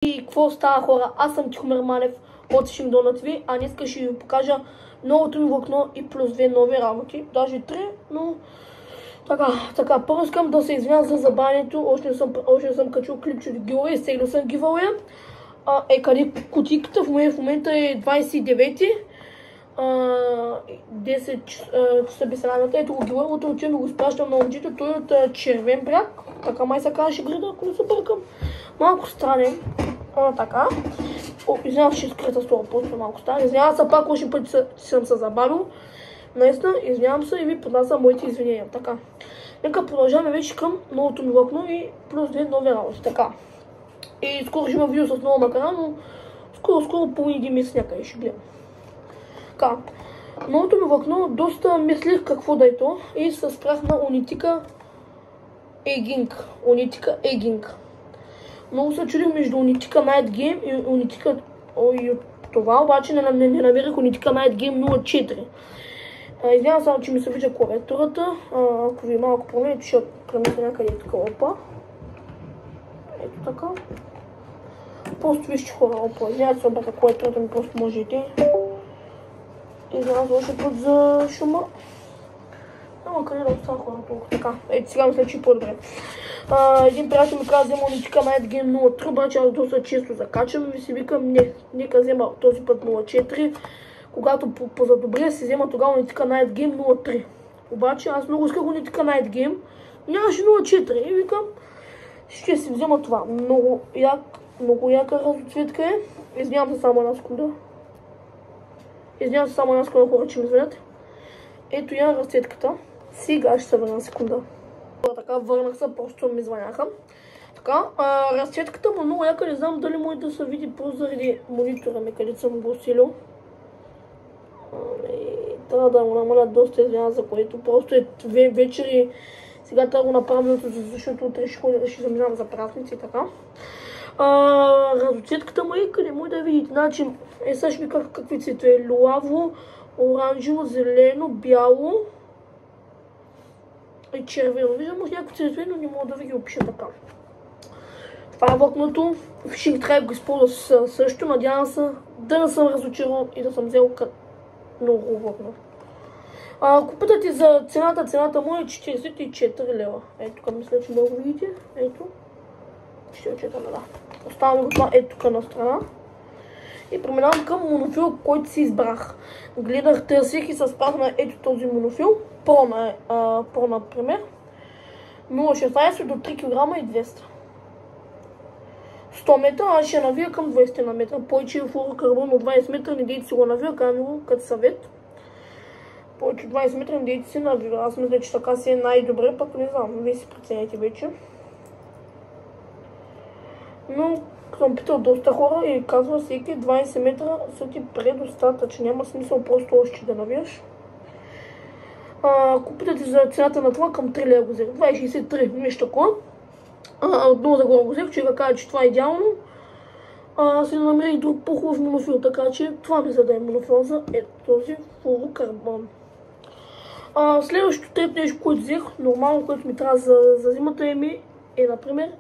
И какво става, хора? Аз съм Тихомир Манев от Шингдона ТВ, а днес ще ви покажа новото ми влакно и плюс 2 нови работи, даже 3, но така, първо искам да се извиня за забавянето, още не съм качил клипче от giveaway, сегнал съм giveaway. Къде кутийката? В момента е 29-ти, 10 часа без раната. Ето го giveaway, отивам и го спращам на момчето, той е от Червен бряг, така май се казваше града, ако не се бъркам. Малко странен. Така. Извинявам се, че скрита с това просто малко странен. Извинявам се пак, още пъти съм се забавил. Наистина, извинявам се и ви поднасям моите извинения. Така. Нека продължаваме вече към новото ми влакно и плюс 2 нови работи. Така. И скоро ще има видео с ново на канал, но скоро по 1 месец някъде ще гледам. Така. Новото ми влакно, доста мислих какво да е то и се спрях на Unitica Egging. Много се чудих между Unitica Night Game и Unitica и това, обаче не намерих Unitica Night Game 04. Извинявам само, че ми се вижда клавиатурата. Ако ви малко промените, ще премисля някъде такова. Опа. Ето така. Просто вижте хора, опа. Извинявам се, обаче клавиатурата ми просто можете. Извинявам се още път за шума. Няма къде да остана хора толкова. Така, ето сега мисля, че е по-добре. Един приятел ми каза, взема Unitica Night Game 03, обаче аз доста често закачам и ви си викам, нека взема този път 04. Когато позадобре си взема тогава Unitica Night Game 03. Обаче аз много исках Unitica Night Game, нямаше 04 и викам, ще си взема това. Много яка разоцветка е. Извинявам се само една секунда. Хора, че ми звънят. Ето я разцветката. Сега ще се върна на секунда. Така, върнах се, просто ми звъняха. Така, разцветката му много яка, не знам дали може да се види просто заради монитора ми, където съм го усилил. Трябва да го намаля доста, извинявам за което. Просто е 2 вечери. Сега трябва да го направя, защото утре ще заминавам за празници и така. Разоцветката му е къде може да видите. Значи, сега ще ви кажа какви цветове. Лилаво, оранжево, зелено, бяло и червено. Виждам някакви цветове, но не мога да ви ги опиша така. Това е влакното. Ще трябва да го използва също. Надявам се да не съм разочарован и да съм взел много влакно. Ако питате за цената му е 44 лева. Ето тук мисля, че много видите. Ето. Ще отчетаме, да. Оставам го това ето тук на страна. И преминавам към монофил, който си избрах. Гледах, търсих и се спрях на ето този монофил. Про, например. 0,16 до 3 кг и 200. 100 метра, аз ще навия към 20 на метра. Повече флуорокарбон от 20 метра, не дейте си го навия, казвам го като съвет. Повече от 20 метра не дейте си навия. Аз мисля, че така си е най-добре, пък не знам, вие си преценяйте вече. Но съм питал доста хора и казва всеки 20 метра са ти предостатъчни. Няма смисъл просто още да навиеш. Ако питате за цената на това, към 3 лева го взех. 2,63, нещо такова. Отново да го взех, че ви кажа, че това е идеално. Си намерих друг по-хубав монофил, така че това ми зададе монофил за ето този флуорокарбон. Следващото трето нещо, което взех, нормално, което ми трябва за зимата е, например,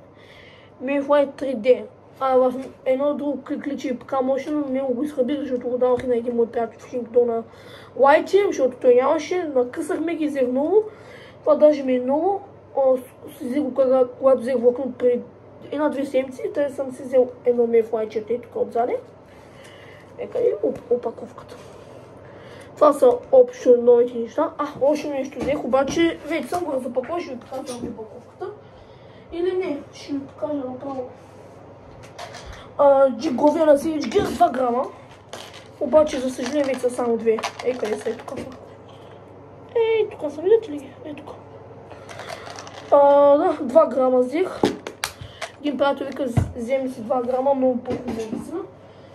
Mayfly 3D. В едно друго кличе ПК Motion, но не го изхабих, защото го давах на един мой приятел в Шингдона Лайти, защото той нямаше, накъсахме ги, взех много. Това даже ми е много. Взех го, когато взех влакно преди 1-2 седмици, тъй съм си взел едно Mayfly 4 тук отзади. Ека и опаковката. Това са общо новите неща. Още нещо взех, обаче вече съм го запакувал, ще ви показвам опаковката. Или не, ще ви покажа направо. Говена сивички за 2 грама. Обаче, за съжаление, вече са само 2. Къде са? Тук. Тук са, видите ли ги? Тук. 2 грама взех. Един приятел вика, вземи си 2 грама, много по-хубаво,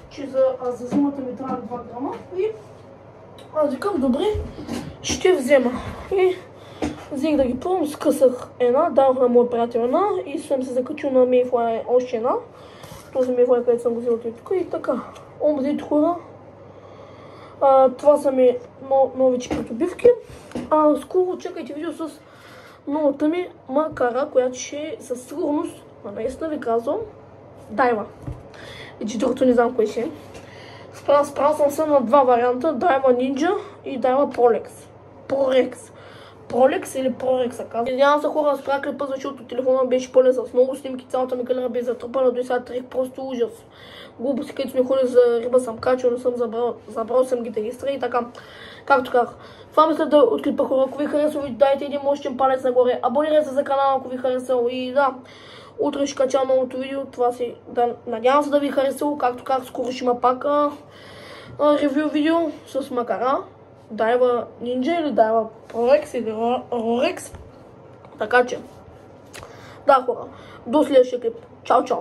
че за зимата ми трябва 2 грама. И аз викам, добре, ще взема. И взех да ги пробвам, скъсах една, дадох на моя приятел една и съм се закачил на Mayfly още една. Този Mayfly, където съм го взел тук и така. Обзето хора. Това са ми новичи придобивки. Скоро чакайте видео с новата ми макара, която ще със сигурност, наистина ви казвам, дайва. И четвърто не знам кое ще е. Спрял съм се на два варианта, Daiwa Ninja и Daiwa Prolex или Prorex, казвам. Извинявам се хора, спря клипа, защото телефона беше пълен с много снимки, цялата ми камера беше затрупана, до сега трих, просто ужас. Глупости, където сме ходили за риба съм качил, не съм забрал съм ги да регистрира и така. Както казах. Това мисля да от клипа хора, ако ви харесва, дайте един мощен палец нагоре, абонирайте се за канала, ако ви харесва и да. Утре ще кача новото видео, това си, надявам се да ви харесало, както казах, скоро ще има пак ревю видео с макара. Daiwa Ninja или Daiwa Prorex или Rorex. Така че, да хора, до следващия клип. Чао, чао!